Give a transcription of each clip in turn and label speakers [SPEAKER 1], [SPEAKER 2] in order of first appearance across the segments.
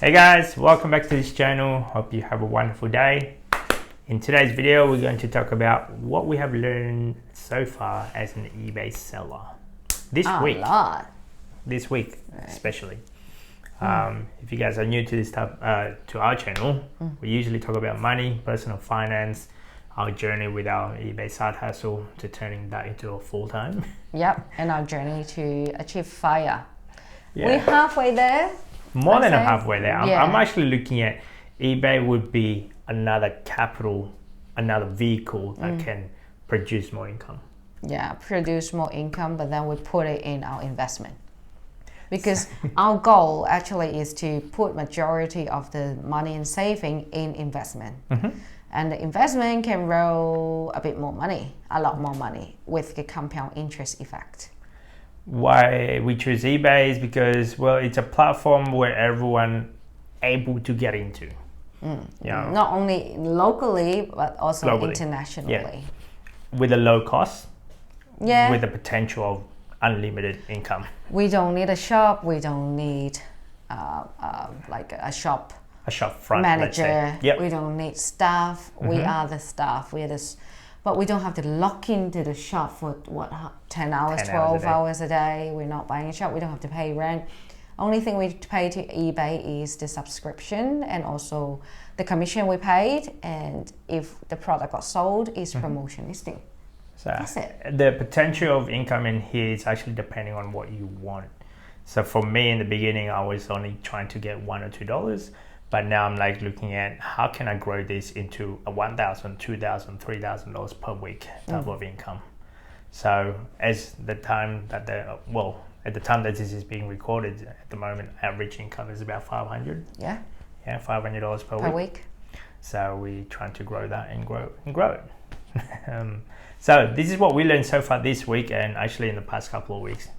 [SPEAKER 1] Hey guys, welcome back to this channel. Hope you have a wonderful day. In today's video, we're going to talk about what we have learned so far as an eBay seller this week. This week, right. Especially. If you guys are new to this type, to our channel, we usually talk about money, personal finance, our journey with our eBay side hustle to turning that into a full-time.
[SPEAKER 2] Yep, and our journey to achieve FIRE.
[SPEAKER 1] Yeah.
[SPEAKER 2] We're halfway there.
[SPEAKER 1] More than halfway there. I'm actually looking at eBay would be another capital, another vehicle that can produce more income.
[SPEAKER 2] Yeah, produce more income, but then we put it in our investment. Because our goal actually is to put majority of the money and saving in investment. And the investment can roll a bit more money, a lot more money with the compound interest effect.
[SPEAKER 1] Why we choose eBay is because, well, it's a platform where everyone able to get into. Yeah.
[SPEAKER 2] Not only locally, but also globally, internationally.
[SPEAKER 1] Yeah. With a low cost, with the potential of unlimited income.
[SPEAKER 2] We don't need a shop. We don't need like a shop
[SPEAKER 1] front
[SPEAKER 2] manager.
[SPEAKER 1] Yep.
[SPEAKER 2] We don't need staff. We are the staff. We are the. But we don't have to lock into the shop for 10 hours, 12 hours a day. We're not buying a shop. We don't have to pay rent. Only thing we pay to eBay is the subscription and also the commission we paid. And if the product got sold, is promotion listing.
[SPEAKER 1] So
[SPEAKER 2] that's it.
[SPEAKER 1] The potential of income in here is actually depending on what you want. So for me in the beginning, I was only trying to get $1 or $2. But now I'm like looking at how can I grow this into a $1,000, $2,000, $3,000 per week type of income. So as the time that at the time that this is being recorded, at the moment average income is about $500.
[SPEAKER 2] Yeah,
[SPEAKER 1] $500 per week. So we're trying to grow that and grow it. So this is what we learned so far this week, and actually in the past couple of weeks.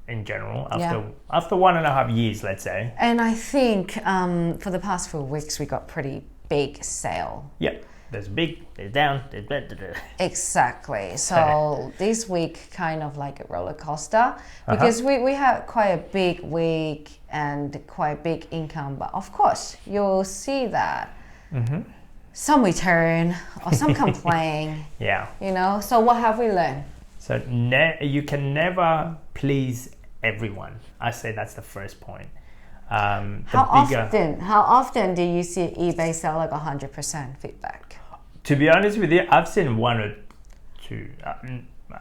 [SPEAKER 1] In general, after 1.5 years, let's say.
[SPEAKER 2] And I think for the past few weeks, we got pretty big sale.
[SPEAKER 1] Yep, there's big, there's down, there's bad.
[SPEAKER 2] Exactly. So this week kind of like a roller coaster because we had quite a big week and quite big income. But of course, you'll see that some return or some complain.
[SPEAKER 1] Yeah.
[SPEAKER 2] You know. So what have we learned?
[SPEAKER 1] So you can never please everyone. I say that's the first point. How
[SPEAKER 2] often do you see eBay sell like 100% feedback?
[SPEAKER 1] To be honest with you, I've seen 1 or 2,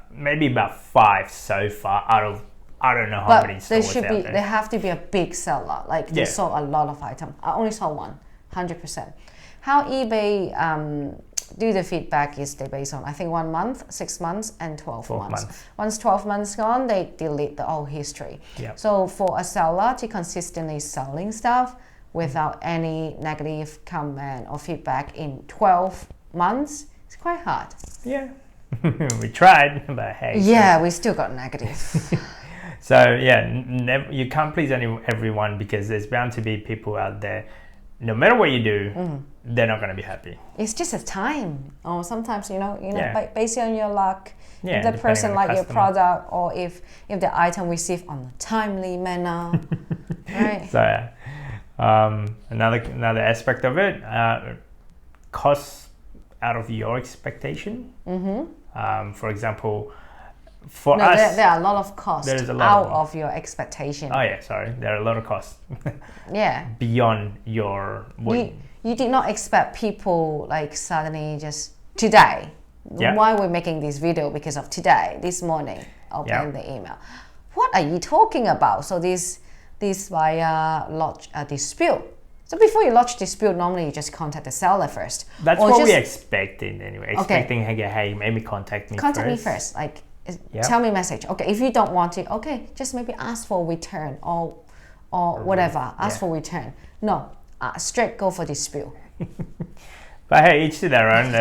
[SPEAKER 1] maybe about 5 so far out of I don't know how many stores out there.
[SPEAKER 2] They have to be a big seller. Like they sold a lot of items. I only saw one, 100%. How eBay do the feedback is they based on I think 1 month, 6 months, and 12 months. Once 12 months gone, they delete the whole history.
[SPEAKER 1] Yep.
[SPEAKER 2] So for a seller to consistently selling stuff without any negative comment or feedback in 12 months, it's quite hard.
[SPEAKER 1] Yeah, we tried, but hey.
[SPEAKER 2] Yeah, we still got negative.
[SPEAKER 1] So yeah, you can't please everyone because there's bound to be people out there. No matter what you do, they're not going to be happy. It's
[SPEAKER 2] just a time, or sometimes based on your luck, if the
[SPEAKER 1] person
[SPEAKER 2] person like your product, or if the item received on a timely manner, right?
[SPEAKER 1] So another aspect of it, costs out of your expectation. For example, for us,
[SPEAKER 2] there are a lot of costs out of your expectation.
[SPEAKER 1] Oh yeah, sorry, there are a lot of costs. Beyond your.
[SPEAKER 2] You did not expect people like suddenly just today. Why we're making this video because of today, this morning, opening the email. What are you talking about? So this buyer lodge a dispute. So before you lodge dispute, normally you just contact the seller first.
[SPEAKER 1] That's what we're expecting anyway. Expecting, hey, maybe contact me
[SPEAKER 2] first. Like. Tell me message. Okay, if you don't want it, okay, just maybe ask for return or whatever. Ask for return. No, straight go for dispute.
[SPEAKER 1] But hey, each to their own.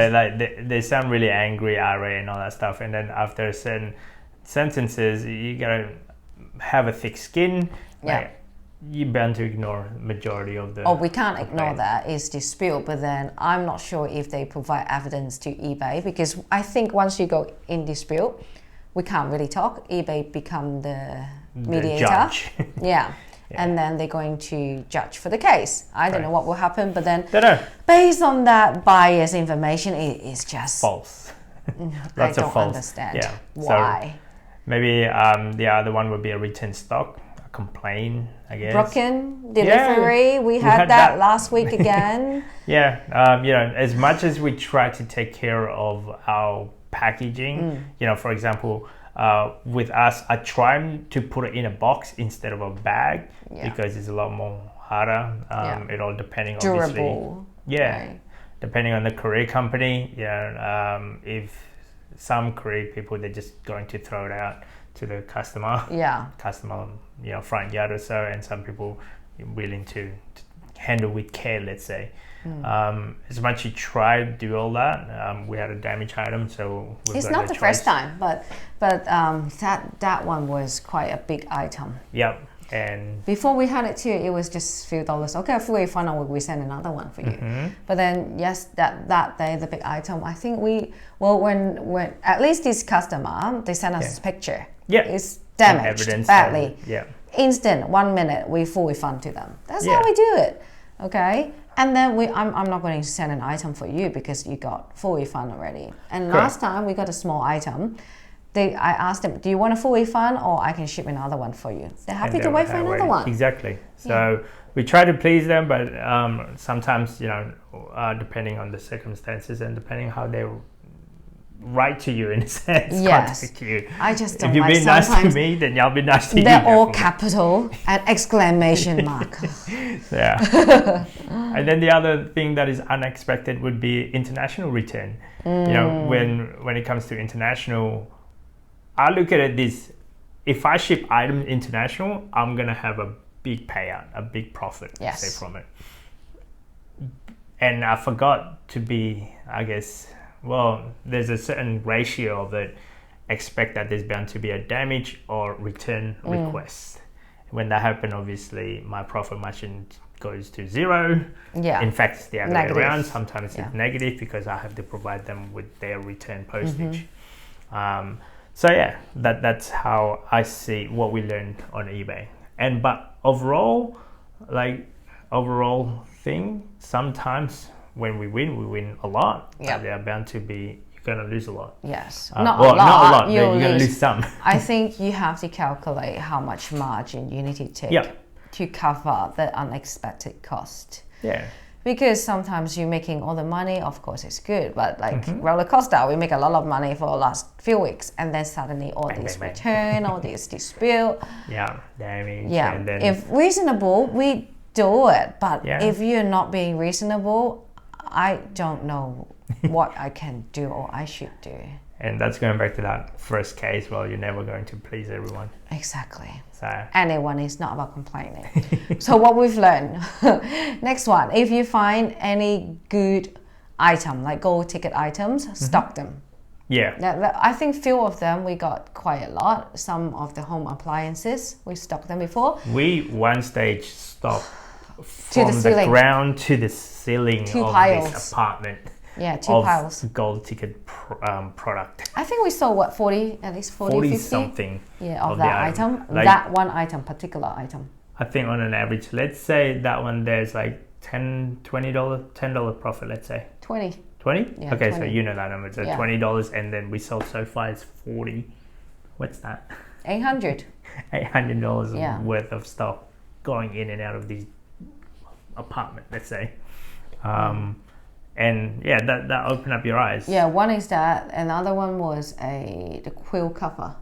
[SPEAKER 1] They sound really angry, irate, and all that stuff. And then after certain sentences, you gotta have a thick skin. You're bound to ignore majority of the.
[SPEAKER 2] Oh, we can't ignore that. It's dispute, but then I'm not sure if they provide evidence to eBay because I think once you go in dispute, we can't really talk. eBay become the mediator.
[SPEAKER 1] Judge.
[SPEAKER 2] Yeah. and then they're going to judge for the case. I don't know what will happen, but then based on that bias information, it is just
[SPEAKER 1] false.
[SPEAKER 2] I don't understand why.
[SPEAKER 1] So maybe the other one would be a return stock, a complaint, I guess.
[SPEAKER 2] Broken delivery. We had that last week again.
[SPEAKER 1] As much as we try to take care of our packaging, for example, with us, I try to put it in a box instead of a bag because it's a lot more harder. It all depending
[SPEAKER 2] durable.
[SPEAKER 1] Obviously. Depending on the courier company. If some courier people, they're just going to throw it out to the customer. Customer, front yard or so, and some people are willing to handle with care, let's say. As much as you try to do all that, we had a damaged item, so
[SPEAKER 2] it's not the first time, but that one was quite a big item.
[SPEAKER 1] And
[SPEAKER 2] before we had it too, it was just a few dollars. Okay, if we find out, we send another one for you. But then that day, the big item, I think when at least this customer, they sent us a picture. It's damaged badly. Instant, 1 minute, we full refund to them. That's how we do it. Okay. And then I'm not going to send an item for you because you got full refund already. And last time we got a small item. I asked them, do you want a full refund or I can ship another one for you? They're happy to wait for another one.
[SPEAKER 1] Exactly. So we try to please them, but sometimes, depending on the circumstances and depending how they write to you in a sense, contact you.
[SPEAKER 2] I just don't
[SPEAKER 1] If you've been nice to me, then I'll be nice to you.
[SPEAKER 2] They're all capital and exclamation mark.
[SPEAKER 1] And then the other thing that is unexpected would be international return. When it comes to international, I look at it this: if I ship items international, I'm gonna have a big payout, a big profit, say, from it. And I forgot to be, I guess, there's a certain ratio of it. Expect that there's bound to be a damage or return request. When that happens, obviously, my profit margin goes to zero. In fact, it's the other way around. Sometimes it's negative because I have to provide them with their return postage. That's how I see what we learned on eBay. But overall thing, sometimes when we win a lot. They are bound to be, you're going to lose a lot.
[SPEAKER 2] Not a lot.
[SPEAKER 1] You're going to lose some.
[SPEAKER 2] I think you have to calculate how much margin you need to take to cover the unexpected cost. Because sometimes you're making all the money, of course it's good, but roller coaster, we make a lot of money for the last few weeks, and then suddenly all this return, all this dispute.
[SPEAKER 1] Damage.
[SPEAKER 2] And then if reasonable, we do it, but if you're not being reasonable, I don't know what I can do or I should do.
[SPEAKER 1] And that's going back to that first case. Well, you're never going to please everyone.
[SPEAKER 2] Exactly.
[SPEAKER 1] So
[SPEAKER 2] anyone is not about complaining. So what we've learned. Next one, if you find any good item, like gold ticket items, stock them. I think few of them we got quite a lot. Some of the home appliances, we stocked them before.
[SPEAKER 1] We one stage stocked from the ground to the ceiling of this apartment.
[SPEAKER 2] 2 piles.
[SPEAKER 1] Gold ticket product.
[SPEAKER 2] I think we saw at least 40 50
[SPEAKER 1] something.
[SPEAKER 2] Of that item. That one item, particular item.
[SPEAKER 1] I think on an average, let's say that one there's like $10 profit, let's say.
[SPEAKER 2] 20.
[SPEAKER 1] 20?
[SPEAKER 2] Yeah,
[SPEAKER 1] okay,
[SPEAKER 2] 20.
[SPEAKER 1] So you know that number. So $20, and then we sold so far is 40. What's that?
[SPEAKER 2] $800.
[SPEAKER 1] $800 worth of stock going in and out of these apartment, let's say. And that opened up your eyes.
[SPEAKER 2] One is that. Another one was the quill cover.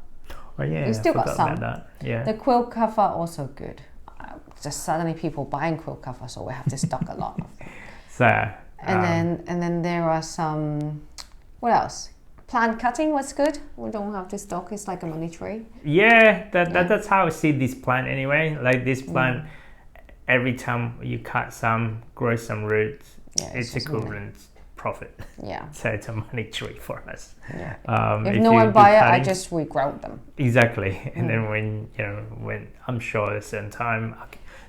[SPEAKER 1] We
[SPEAKER 2] still got some.
[SPEAKER 1] About that.
[SPEAKER 2] The quill cover also good. Just suddenly people buying quill cover, so we have to stock a lot of them. And then there are some. What else? Plant cutting was good. We don't have to stock. It's like a money tree.
[SPEAKER 1] That's how I see this plant anyway. Like this plant, every time you cut some, grow some roots. It's equivalent profit. So it's a money tree for us.
[SPEAKER 2] If no one buy it, I just regrow them.
[SPEAKER 1] Exactly. And then when I'm sure at a certain time,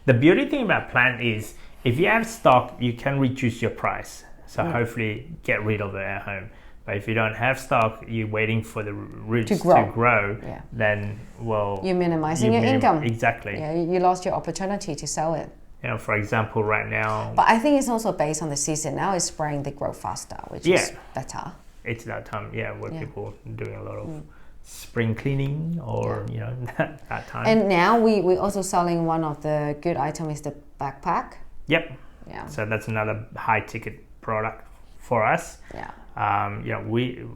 [SPEAKER 1] the beauty thing about plant is if you have stock, you can reduce your price. So hopefully get rid of it at home. But if you don't have stock, you're waiting for the roots to grow.
[SPEAKER 2] Yeah.
[SPEAKER 1] Then, well,
[SPEAKER 2] you're minimizing your income.
[SPEAKER 1] Exactly.
[SPEAKER 2] Yeah, you lost your opportunity to sell it.
[SPEAKER 1] You know, for example, right now.
[SPEAKER 2] But I think it's also based on the season. Now it's spring, they grow faster, which is better.
[SPEAKER 1] It's that time, where people are doing a lot of spring cleaning or you know that time.
[SPEAKER 2] And now we also selling one of the good item is the backpack.
[SPEAKER 1] Yep.
[SPEAKER 2] Yeah.
[SPEAKER 1] So that's another high ticket product for us.
[SPEAKER 2] Yeah.
[SPEAKER 1] We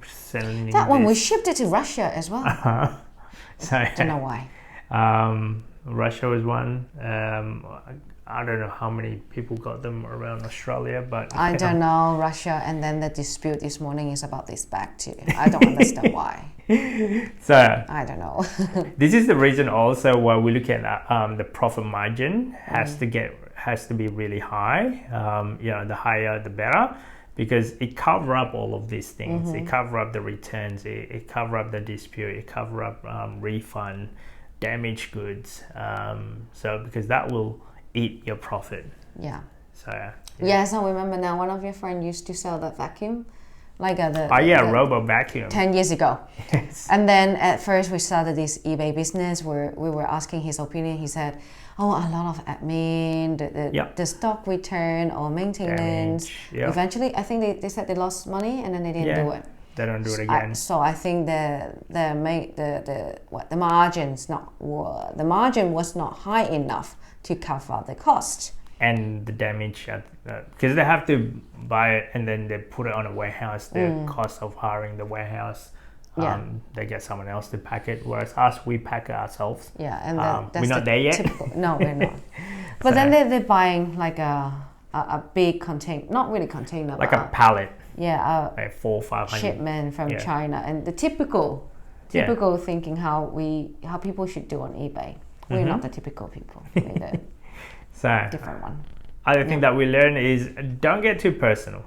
[SPEAKER 1] selling
[SPEAKER 2] that one we shipped it to Russia as well.
[SPEAKER 1] So
[SPEAKER 2] I don't know why.
[SPEAKER 1] Russia was one. I don't know how many people got them around Australia, but
[SPEAKER 2] I don't know Russia. And then the dispute this morning is about this bag too. I don't understand why.
[SPEAKER 1] So
[SPEAKER 2] I don't know.
[SPEAKER 1] This is the reason also why we look at the profit margin has to be really high. You know, the higher the better, because it cover up all of these things. It cover up the returns. It cover up the dispute. It cover up refund, damaged goods. So because that will eat your profit.
[SPEAKER 2] Yeah.
[SPEAKER 1] So
[SPEAKER 2] yes, I remember now. One of your friends used to sell that vacuum, like the
[SPEAKER 1] robo vacuum
[SPEAKER 2] 10 years ago.
[SPEAKER 1] Yes.
[SPEAKER 2] And then at first we started this eBay business where we were asking his opinion. He said, "Oh, a lot of admin, the stock return or maintenance." Eventually, I think they said they lost money and then they didn't do it.
[SPEAKER 1] They don't do it again.
[SPEAKER 2] So I think the margin was not high enough to cover the cost
[SPEAKER 1] and the damage, because they have to buy it and then they put it on a warehouse. The cost of hiring the warehouse, they get someone else to pack it, whereas us, we pack it ourselves.
[SPEAKER 2] Yeah, and
[SPEAKER 1] we're not there yet.
[SPEAKER 2] No, we're not. But then they're buying like a big container, not really container,
[SPEAKER 1] like a pallet.
[SPEAKER 2] Yeah,
[SPEAKER 1] like 400 or 500
[SPEAKER 2] shipment from China, and the typical thinking how people should do on eBay. We're not the typical people. We're the different one.
[SPEAKER 1] Other thing that we learn is don't get too personal.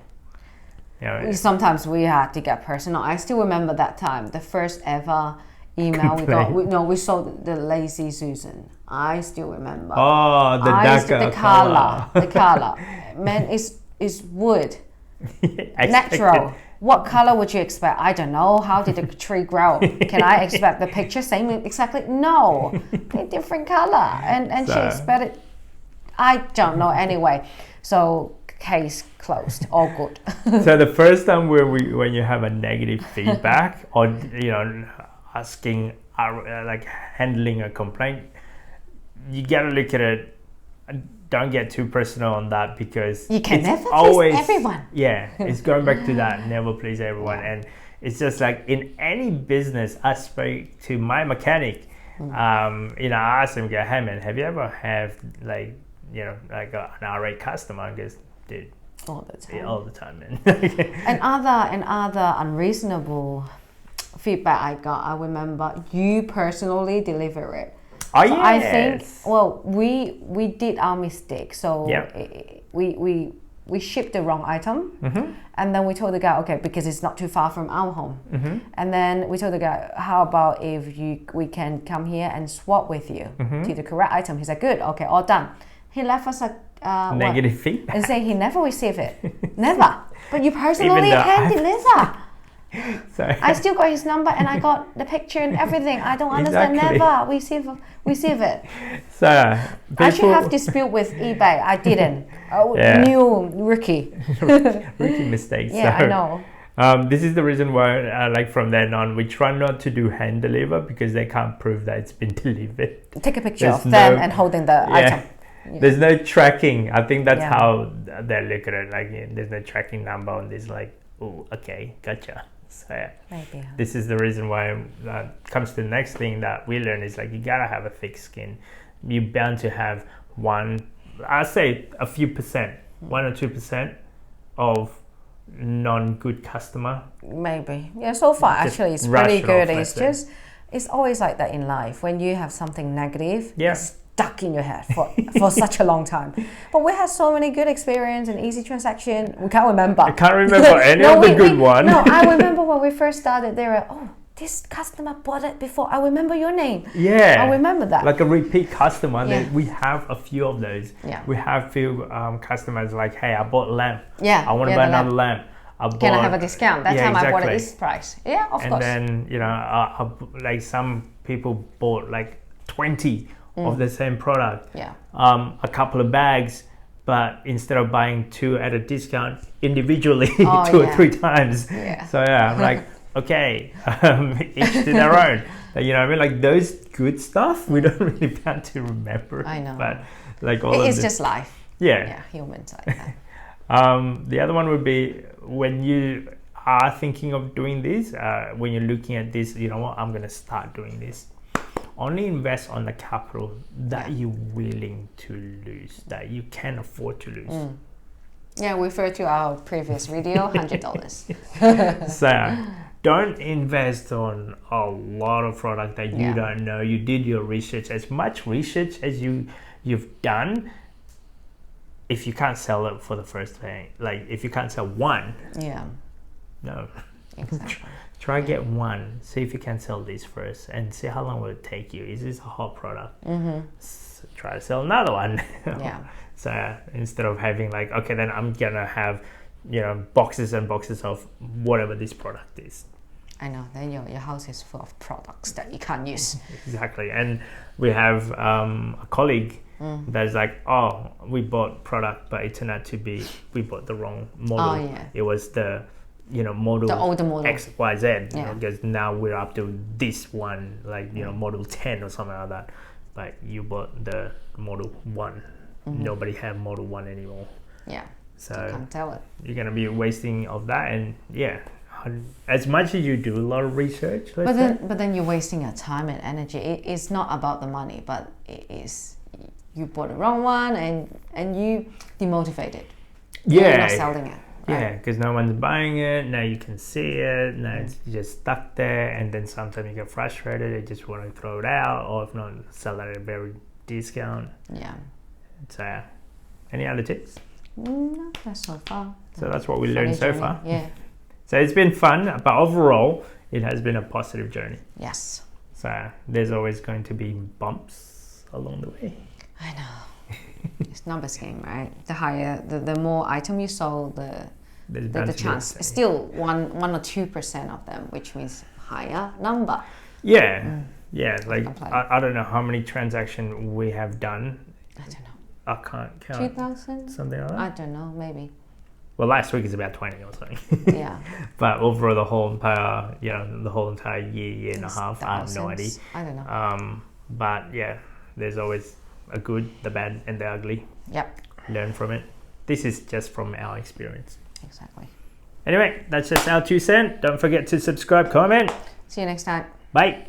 [SPEAKER 1] You know,
[SPEAKER 2] sometimes we had to get personal. I still remember that time, the first ever email we got. We sold the Lazy Susan. I still remember.
[SPEAKER 1] Oh, the
[SPEAKER 2] color. Man, it's wood. Natural. What color would you expect? I don't know. How did the tree grow? Can I expect the picture same exactly? No, a different color. And she expected. I don't know. Anyway, so case closed. All good.
[SPEAKER 1] So the first time when you have a negative feedback or you know asking like handling a complaint, you gotta look at it. Don't get too personal on that, because
[SPEAKER 2] you can never please everyone.
[SPEAKER 1] Yeah, it's going back to that, never please everyone. And it's just like in any business, I spoke to my mechanic, you know, I asked him, hey man, have you ever have like, you know, like an irate customer? I guess, dude,
[SPEAKER 2] all the time.
[SPEAKER 1] Yeah, all the time, man.
[SPEAKER 2] and other unreasonable feedback I got, I remember you personally deliver it.
[SPEAKER 1] Oh,
[SPEAKER 2] so
[SPEAKER 1] yes.
[SPEAKER 2] I think, well, we did our mistake. So we shipped the wrong item, and then we told the guy, okay, because it's not too far from our home. And then we told the guy, how about if we can come here and swap with you to the correct item? He said, good, okay, all done. He left us a
[SPEAKER 1] negative feedback
[SPEAKER 2] and say he never received it, never. But you personally can deliver. So I still got his number and I got the picture and everything. I don't understand. Never receive it.
[SPEAKER 1] So
[SPEAKER 2] I should have dispute with eBay. I didn't. New rookie
[SPEAKER 1] mistakes.
[SPEAKER 2] Yeah,
[SPEAKER 1] so,
[SPEAKER 2] I know.
[SPEAKER 1] This is the reason why, like from then on, we try not to do hand deliver, because they can't prove that it's been delivered.
[SPEAKER 2] Take a picture of them and holding the item.
[SPEAKER 1] Yeah. There's no tracking. I think that's how they look at it. Like, there's no tracking number on this. Like, oh, okay, gotcha. So
[SPEAKER 2] maybe.
[SPEAKER 1] This is the reason why comes to the next thing that we learn is like you gotta have a thick skin. You're bound to have I say a few percent, 1 or 2% of non-good customer.
[SPEAKER 2] Maybe. Yeah, so far actually it's pretty good. It's always like that in life. When you have something negative, it's stuck in your head for such a long time. But we had so many good experience and easy transaction. We can't remember.
[SPEAKER 1] I can't remember any of the good one.
[SPEAKER 2] No, I remember when we first started, they were, this customer bought it before. I remember your name.
[SPEAKER 1] Yeah.
[SPEAKER 2] I remember that.
[SPEAKER 1] Like a repeat customer. We have a few of those.
[SPEAKER 2] Yeah.
[SPEAKER 1] We have few customers like, hey, I bought a lamp.
[SPEAKER 2] Yeah.
[SPEAKER 1] I want to buy another lamp.
[SPEAKER 2] Can I have a discount? That time I bought at this price. Yeah, of course.
[SPEAKER 1] And then, you know, like some people bought like 20 of the same product.
[SPEAKER 2] Yeah.
[SPEAKER 1] A couple of bags, but instead of buying 2 at a discount individually 2 or 3 times.
[SPEAKER 2] Yeah.
[SPEAKER 1] So yeah, I'm like, okay, each to their own. You know what I mean? Like those good stuff, we don't really plan to remember.
[SPEAKER 2] I know.
[SPEAKER 1] But like all
[SPEAKER 2] it's just life.
[SPEAKER 1] Yeah.
[SPEAKER 2] Yeah, humans like that.
[SPEAKER 1] The other one would be when you are thinking of doing this, when you're looking at this, you know what, I'm going to start doing this. Only invest on the capital that you're willing to lose, that you can afford to lose.
[SPEAKER 2] Yeah, refer to our previous video, $100.
[SPEAKER 1] So don't invest on a lot of product that you don't know. You did your research, as much research as you've done. If you can't sell it for the first thing, like if you can't sell one, no,
[SPEAKER 2] exactly.
[SPEAKER 1] Try get one. See if you can sell this first, and see how long will it take you. Is this a hot product? So try to sell another one.
[SPEAKER 2] Yeah.
[SPEAKER 1] So instead of having like, okay, then I'm gonna have, you know, boxes and boxes of whatever this product is.
[SPEAKER 2] I know. Then your house is full of products that you can't use.
[SPEAKER 1] Exactly. And we have a colleague that's like, oh, we bought product, but it turned out to be we bought the wrong model.
[SPEAKER 2] Oh, yeah.
[SPEAKER 1] It was the, you know, model,
[SPEAKER 2] the older model
[SPEAKER 1] XYZ. You know, because now we're up to this one, like, you know, model 10 or something like that. But you bought the model 1. Nobody have model 1 anymore.
[SPEAKER 2] Yeah.
[SPEAKER 1] So
[SPEAKER 2] you can't tell it.
[SPEAKER 1] You're gonna be wasting of that, and as much as you do a lot of research,
[SPEAKER 2] but then you're wasting your time and energy. It's not about the money, but it is you bought the wrong one and you demotivated. You're not selling it. Right?
[SPEAKER 1] Yeah, because no one's buying it. Now you can see it. Now it's just stuck there, and then sometimes you get frustrated. You just want to throw it out, or if not, sell it at a very discount.
[SPEAKER 2] Yeah.
[SPEAKER 1] So, any other tips?
[SPEAKER 2] No, that's so far.
[SPEAKER 1] So that's what we learned so far.
[SPEAKER 2] Yeah.
[SPEAKER 1] So it's been fun, but overall, it has been a positive journey.
[SPEAKER 2] Yes.
[SPEAKER 1] So there's always going to be bumps along the way.
[SPEAKER 2] I know. It's numbers game, right? The higher, the more item you sold, the chance. Still 1 or 2% of them, which means higher number.
[SPEAKER 1] Yeah. Yeah. Like I don't know how many transactions we have done.
[SPEAKER 2] I don't know.
[SPEAKER 1] I can't count.
[SPEAKER 2] 2,000?
[SPEAKER 1] Something like that?
[SPEAKER 2] I don't know, maybe.
[SPEAKER 1] Well, last week is about 20 or something.
[SPEAKER 2] Yeah.
[SPEAKER 1] But over the whole entire, year and a half, I have no idea.
[SPEAKER 2] I don't know.
[SPEAKER 1] But yeah, there's always a good, the bad, and the ugly.
[SPEAKER 2] Yep.
[SPEAKER 1] Learn from it. This is just from our experience.
[SPEAKER 2] Exactly.
[SPEAKER 1] Anyway, that's just our 2 cents. Don't forget to subscribe, comment.
[SPEAKER 2] See you next time.
[SPEAKER 1] Bye.